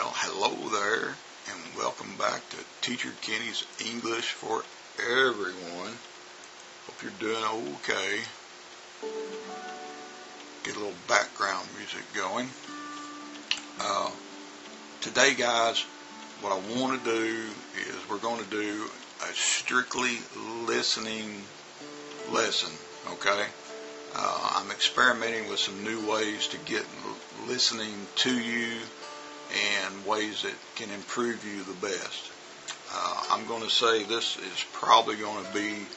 Well, hello there, and welcome back to Teacher Kenny's English for Everyone. Hope you're doing okay. Get a little background music going. Today, guys, what I want to do is we're going to do a strictly listening lesson, okay? I'm experimenting with some new ways to get listening to you and ways that can improve you the best. I'm going to say this is probably going to be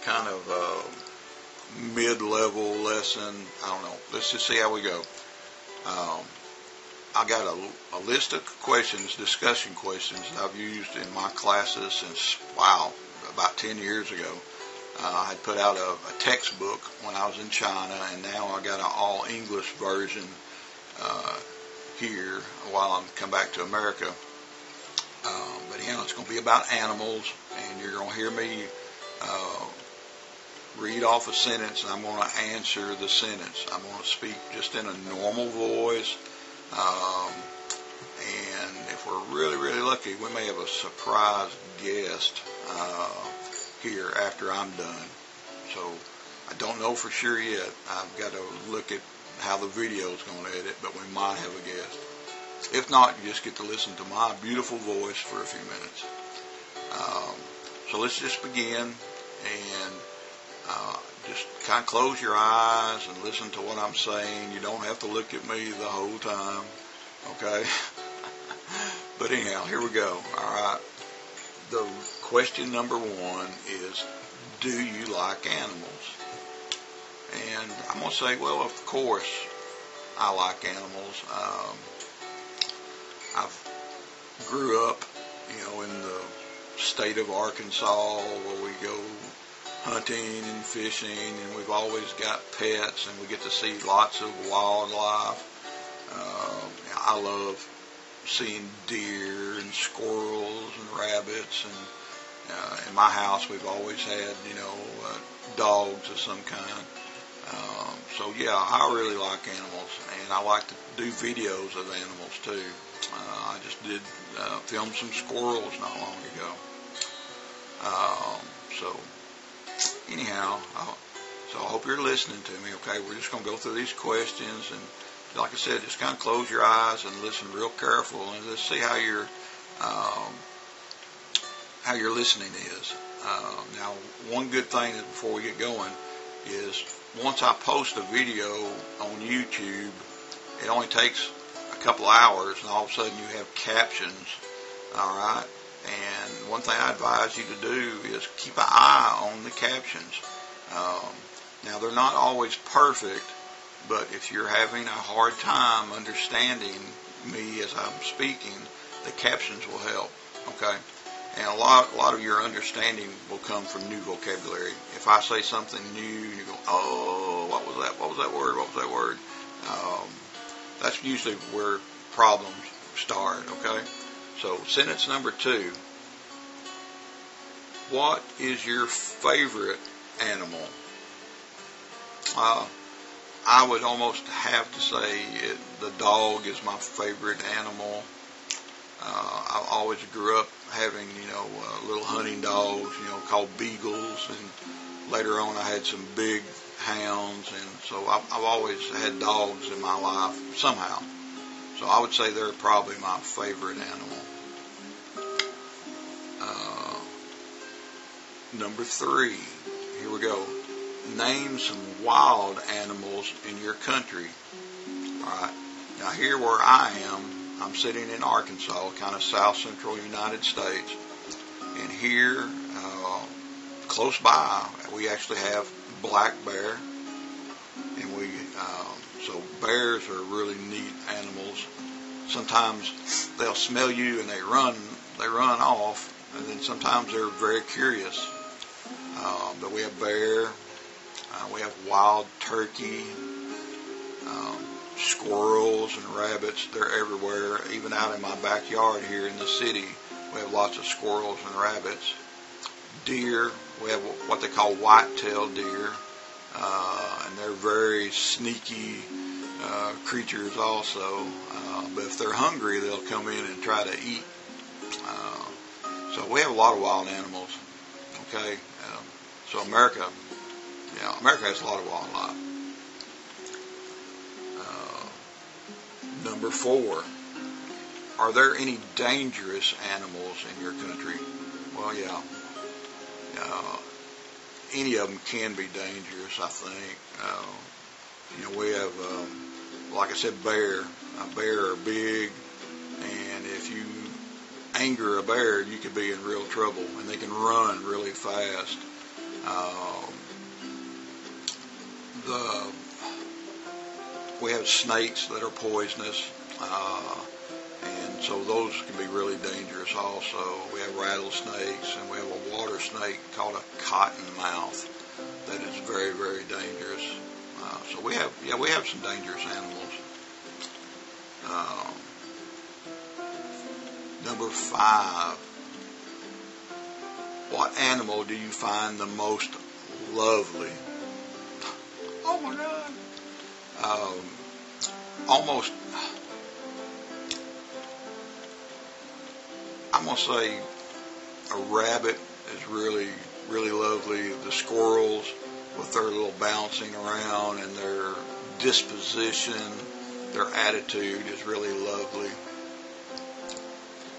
kind of a mid-level lesson. I don't know. Let's just see how we go. I got a list of questions, discussion questions that I've used in my classes since, about 10 years ago. I had put out a textbook when I was in China, and now I got an all-English version here while I'm come back to America. But it's going to be about animals, and you're going to hear me read off a sentence, and I'm going to answer the sentence. I'm going to speak just in a normal voice, and if we're really, really lucky, we may have a surprise guest here after I'm done. So I don't know for sure yet. I've got to look at how the video is going to edit, but we might have a guest. If not, you just get to listen to my beautiful voice for a few minutes. So let's just begin, and just kind of close your eyes and listen to what I'm saying. You don't have to look at me the whole time, okay? But anyhow, here we go. All right. The question number one is, do you like animals? And I'm going to say, well, of course I like animals. I've grew up, in the state of Arkansas where we go hunting and fishing, and we've always got pets, and we get to see lots of wildlife. I love seeing deer and squirrels and rabbits, and in my house we've always had, dogs of some kind. So yeah, I really like animals, and I like to do videos of animals too. I just did film some squirrels not long ago. So anyhow, so I hope you're listening to me. Okay, we're just going to go through these questions, and like I said, just kind of close your eyes and listen real careful, and let's see how your listening is. Now, one good thing before we get going is once I post a video on YouTube, it only takes a couple hours, and all of a sudden you have captions. All right. And one thing I advise you to do is keep an eye on the captions. Now, they're not always perfect, but if you're having a hard time understanding me as I'm speaking, the captions will help. Okay. And a lot of your understanding will come from new vocabulary. If I say something new, you go, oh, what was that? What was that word? What was that word? That's usually where problems start, okay? So, sentence number 2. What is your favorite animal? I would almost have to say the dog is my favorite animal. I always grew up having, little hunting dogs, called beagles, and later on I had some big hounds, and so I've always had dogs in my life somehow. So I would say they're probably my favorite animal. Number 3, here we go. Name some wild animals in your country. All right. Now here where I am, I'm sitting in Arkansas, kind of south central United States, and here, close by, we actually have black bear, and so bears are really neat animals. Sometimes they'll smell you and they run off, and then sometimes they're very curious. But we have bear, we have wild turkey, squirrels and rabbits. They're everywhere. Even out in my backyard here in the city, we have lots of squirrels and rabbits. Deer, we have what they call white-tailed deer, and they're very sneaky, creatures also, but if they're hungry, they'll come in and try to eat. So we have a lot of wild animals. Okay, so America has a lot of wildlife. Number 4, are there any dangerous animals in your country? Well, yeah. Any of them can be dangerous, I think. We have, like I said, a bear are big, and if you anger a bear, you could be in real trouble, and they can run really fast. We have snakes that are poisonous, and so those can be really dangerous also. We have rattlesnakes, and we have a water snake called a cottonmouth that is very, very dangerous. So we have some dangerous animals. Number 5, what animal do you find the most lovely? Oh my God. I'm going to say a rabbit is really, really lovely. The squirrels with their little bouncing around and their disposition, their attitude is really lovely.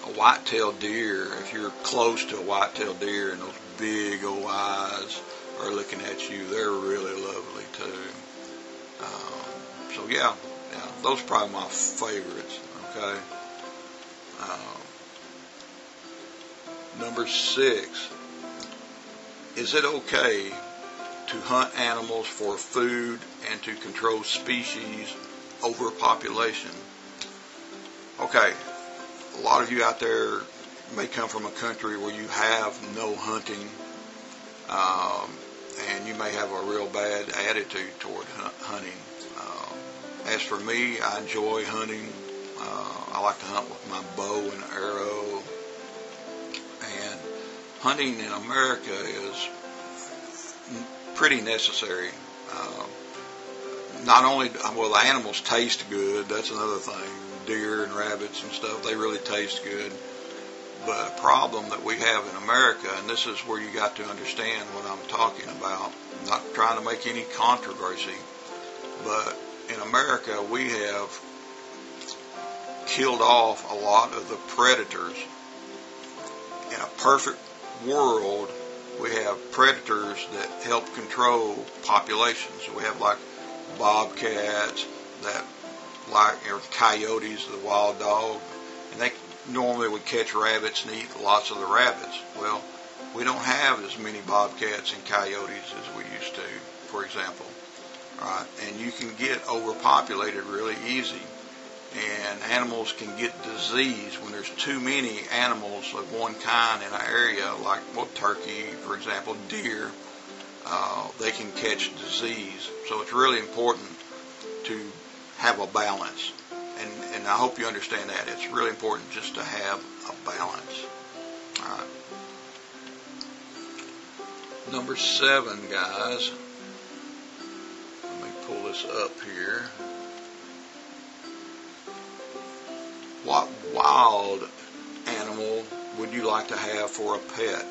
A white-tailed deer, if you're close to a white-tailed deer and those big old eyes are looking at you, they're really lovely too. So yeah, those are probably my favorites. Okay. Number 6, is it okay to hunt animals for food and to control species overpopulation? Okay, a lot of you out there may come from a country where you have no hunting, and you may have a real bad attitude toward hunting. As for me, I enjoy hunting. I like to hunt with my bow and arrow. And hunting in America is pretty necessary. Not only, the animals taste good, that's another thing. Deer and rabbits and stuff, they really taste good. But a problem that we have in America, and this is where you got to understand what I'm talking about, I'm not trying to make any controversy, but in America we have killed off a lot of the predators. In a perfect world, we have predators that help control populations. So we have like bobcats, coyotes, the wild dog, and they normally would catch rabbits and eat lots of the rabbits. Well, we don't have as many bobcats and coyotes as we used to, for example. Right? And you can get overpopulated really easy. And animals can get disease when there's too many animals of one kind in an area, like turkey, for example, deer. They can catch disease. So it's really important to have a balance. And I hope you understand that. It's really important just to have a balance. All right. Number 7, guys. Let me pull this up here. What wild animal would you like to have for a pet?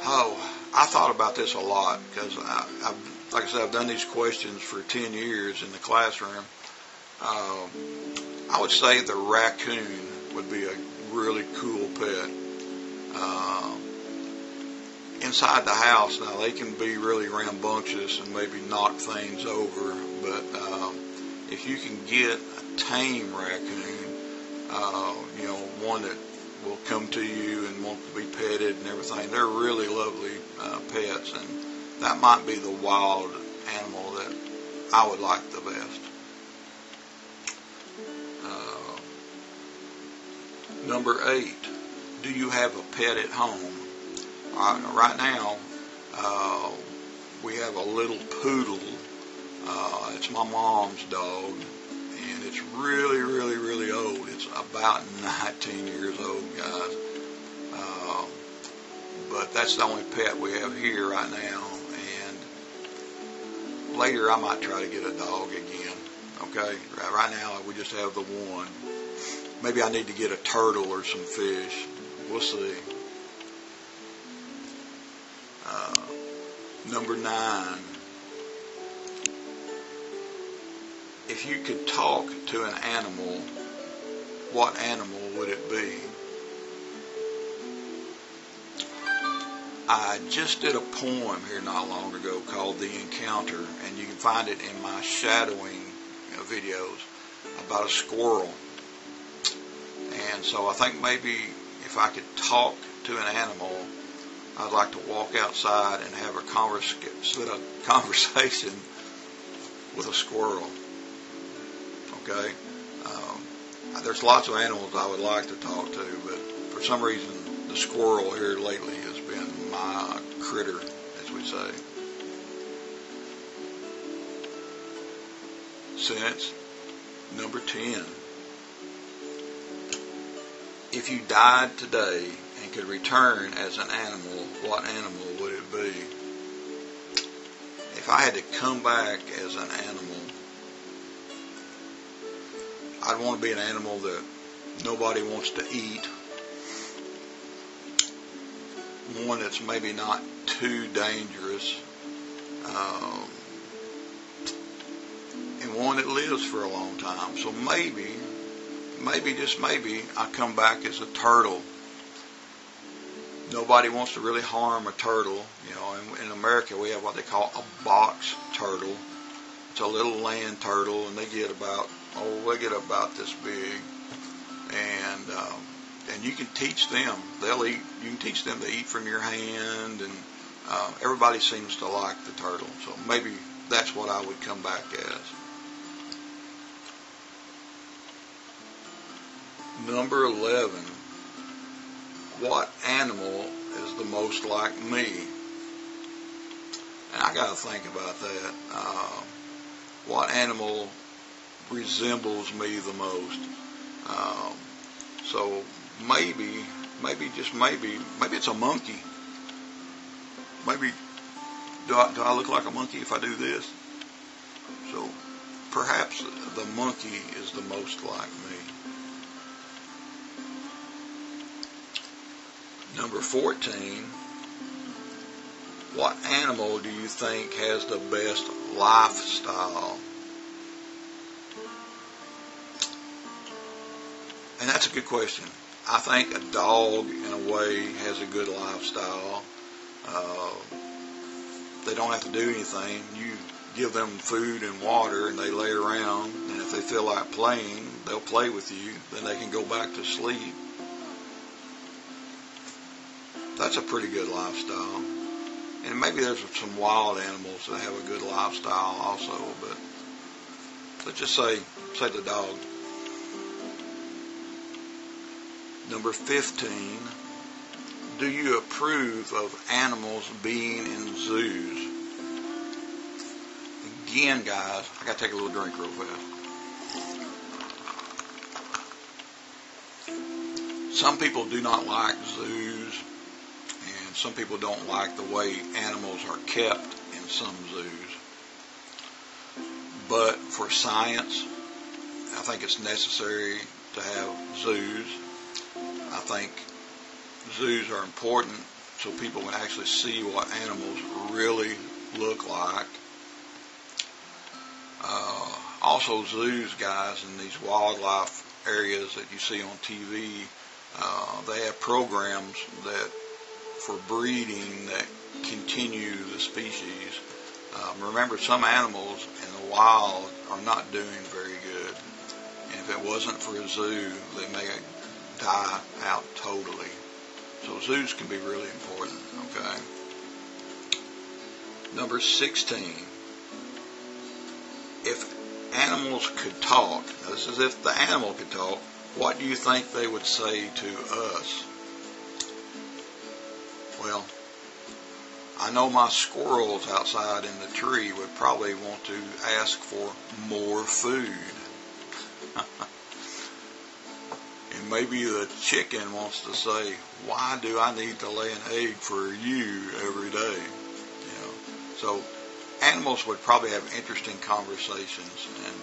Oh, I thought about this a lot because, like I said, I've done these questions for 10 years in the classroom. I would say the raccoon would be a really cool pet. Inside the house, now they can be really rambunctious and maybe knock things over, but if you can get a tame raccoon, one that will come to you and want to be petted and everything, they're really lovely pets, and that might be the wild animal that I would like the best. Number 8, do you have a pet at home? Right now, we have a little poodle. It's my mom's dog, and it's really, really, really old. It's about 19 years old, guys. But that's the only pet we have here right now. And later I might try to get a dog again. Okay, right now we just have the one. Maybe I need to get a turtle or some fish. We'll see. Number 9. If you could talk to an animal, what animal would it be? I just did a poem here not long ago called The Encounter, and you can find it in my shadowing videos about a squirrel. And so I think maybe if I could talk to an animal, I'd like to walk outside and have a conversation with a squirrel. Okay? There's lots of animals I would like to talk to, but for some reason the squirrel here lately has been my critter, as we say. Since number 10. If you died today and could return as an animal, what animal would it be? If I had to come back as an animal, I'd want to be an animal that nobody wants to eat. One that's maybe not too dangerous. And one that lives for a long time. So maybe, just maybe, I come back as a turtle. Nobody wants to really harm a turtle. You know, in America we have what they call a box turtle. It's a little land turtle, and they get about this big. And you can teach them. They'll eat. You can teach them to eat from your hand, and everybody seems to like the turtle. So maybe that's what I would come back as. Number 11. What animal is the most like me? And I got to think about that. What animal resembles me the most? So maybe it's a monkey. Maybe do I look like a monkey if I do this? So perhaps the monkey is the most like me. Number 14. What animal do you think has the best lifestyle? And that's a good question. I think a dog, in a way, has a good lifestyle. They don't have to do anything. You give them food and water, and they lay around. And if they feel like playing, they'll play with you. Then they can go back to sleep. That's a pretty good lifestyle. And maybe there's some wild animals that have a good lifestyle also. But let's just say the dog. Number 15, do you approve of animals being in zoos? Again, guys, I got to take a little drink real fast. Some people do not like zoos, and some people don't like the way animals are kept in some zoos. But for science, I think it's necessary to have zoos. I think zoos are important so people can actually see what animals really look like. Also, zoos, guys, in these wildlife areas that you see on TV, they have programs that for breeding that continue the species. Remember, some animals in the wild are not doing very good. And if it wasn't for a zoo, they may die out totally. So zoos can be really important, okay? Number 16. If animals could talk, now this is if the animal could talk, what do you think they would say to us? Well, I know my squirrels outside in the tree would probably want to ask for more food. And maybe the chicken wants to say, why do I need to lay an egg for you every day? You know, so animals would probably have interesting conversations, and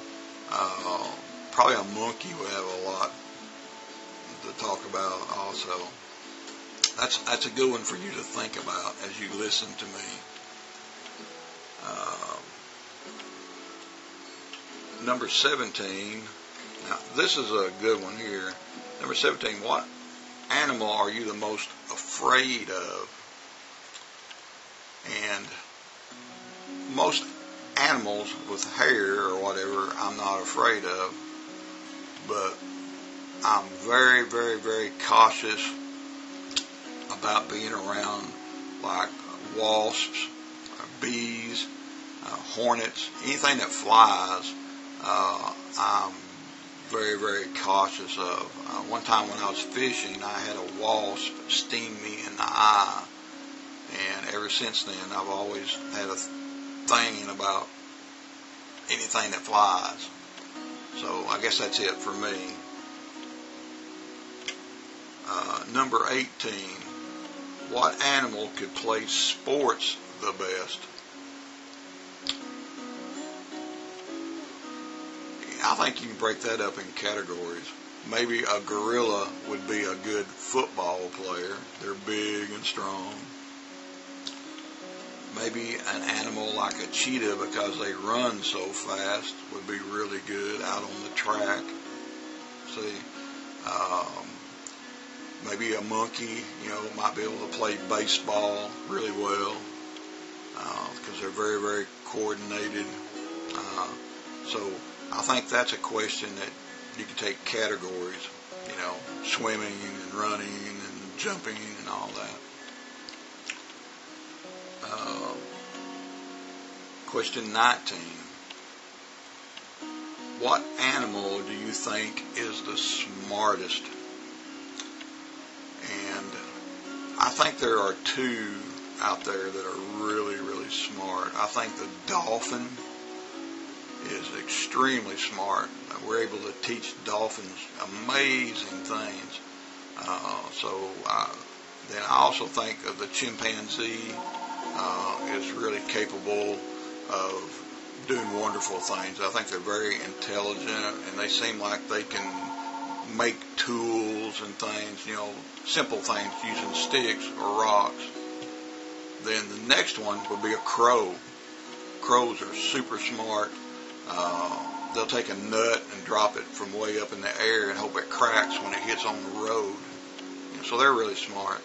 probably a monkey would have a lot to talk about also. That's a good one for you to think about as you listen to me. Number 17. Now, this is a good one here. Number 17. What animal are you the most afraid of? And most animals with hair or whatever I'm not afraid of, but I'm very, very, very cautious about being around like wasps, bees, hornets, anything that flies. I'm very, very cautious of. One time when I was fishing, I had a wasp sting me in the eye, and ever since then I've always had a thing about anything that flies. So I guess that's it for me. Number 18. What animal could play sports the best? I think you can break that up in categories. Maybe a gorilla would be a good football player. They're big and strong. Maybe an animal like a cheetah, because they run so fast, would be really good out on the track. See, maybe a monkey, might be able to play baseball really well, because they're very, very coordinated. So I think that's a question that you can take categories, swimming and running and jumping and all that. Question 19. What animal do you think is the smartest? And I think there are two out there that are really, really smart. I think the dolphin is extremely smart. We're able to teach dolphins amazing things. Then I also think of the chimpanzee is really capable of doing wonderful things. I think they're very intelligent, and they seem like they can make tools and things, simple things using sticks or rocks. Then the next one would be a crow. Crows are super smart. They'll take a nut and drop it from way up in the air and hope it cracks when it hits on the road. So they're really smart.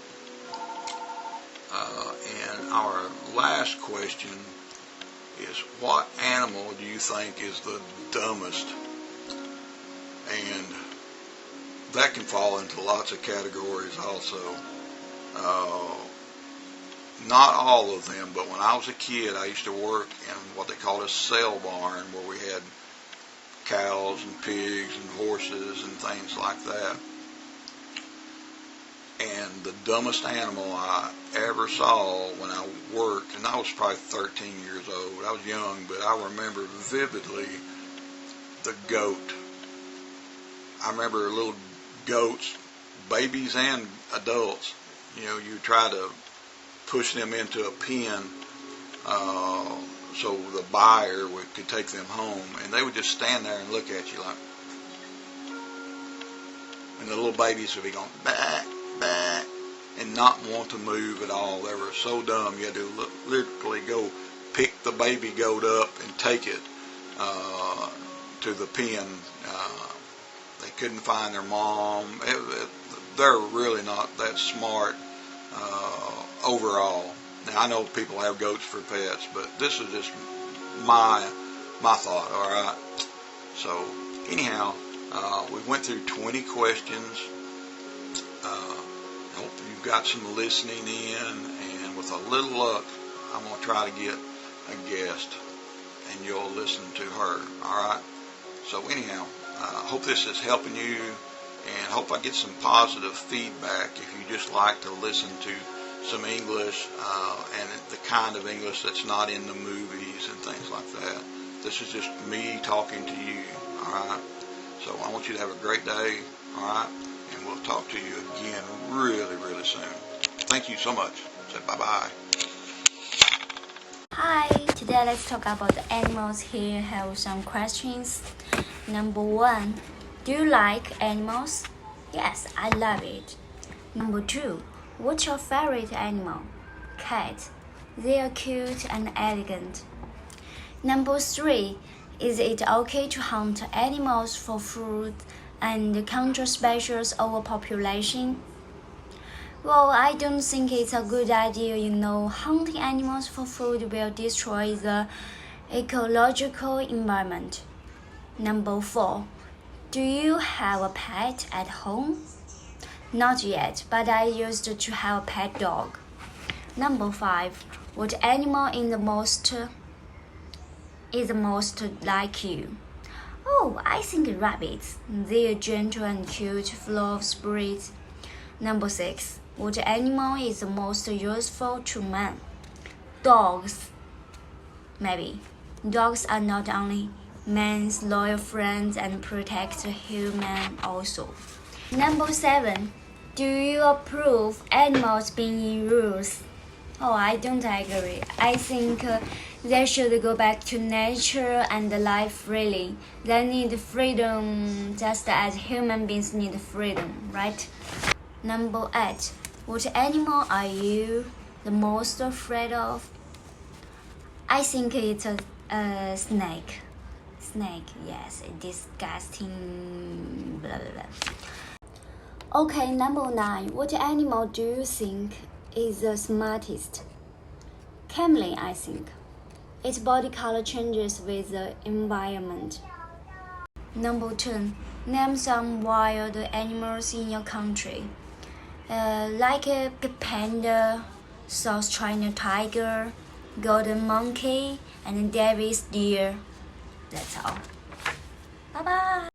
And our last question is, what animal do you think is the dumbest? And that can fall into lots of categories also. Not all of them, but when I was a kid, I used to work in what they called a sale barn, where we had cows and pigs and horses and things like that. And the dumbest animal I ever saw when I worked, and I was probably 13 years old. I was young, but I remember vividly the goat. I remember little goats, babies and adults. You try to push them into a pen so the buyer could take them home, and they would just stand there and look at you like, and the little babies would be going back, back, and not want to move at all. They were so dumb. You had to literally go pick the baby goat up and take it to the pen. They couldn't find their mom. They're really not that smart overall. Now, I know people have goats for pets, but this is just my thought, all right? So, anyhow, we went through 20 questions. I hope you've got some listening in, and with a little luck, I'm going to try to get a guest, and you'll listen to her, all right? So, anyhow, I hope this is helping you, and hope I get some positive feedback if you just like to listen to some English, and the kind of English that's not in the movies and things like that. This is just me talking to you, all right? So I want you to have a great day, all right? And we'll talk to you again really, really soon. Thank you so much. Say bye-bye. Hi. Today let's talk about the animals. Here have some questions. Number 1. Do you like animals? Yes, I love it. Number 2. What's your favorite animal? Cat. They are cute and elegant. Number 3. Is it okay to hunt animals for food and control species overpopulation? Well, I don't think it's a good idea. Hunting animals for food will destroy the ecological environment. Number 4. Do you have a pet at home? Not yet, but I used to have a pet dog. Number 5. What animal is the most like you? Oh, I think rabbits. They are gentle and cute, full of spirit. Number 6. What animal is the most useful to man? Dogs. Maybe. Dogs are not only man's loyal friends and protect human also. Number 7. Do you approve animals being in rules? Oh, I don't agree. I think they should go back to nature and live freely. They need freedom just as human beings need freedom, right? Number 8. What animal are you the most afraid of? I think it's a snake. Snake, yes, disgusting. Blah, blah, blah. Okay, number 9. What animal do you think is the smartest? Chameleon, I think. Its body color changes with the environment. Number 10. Name some wild animals in your country. Like a panda, South China tiger, golden monkey, and Davis deer. That's all. Bye bye.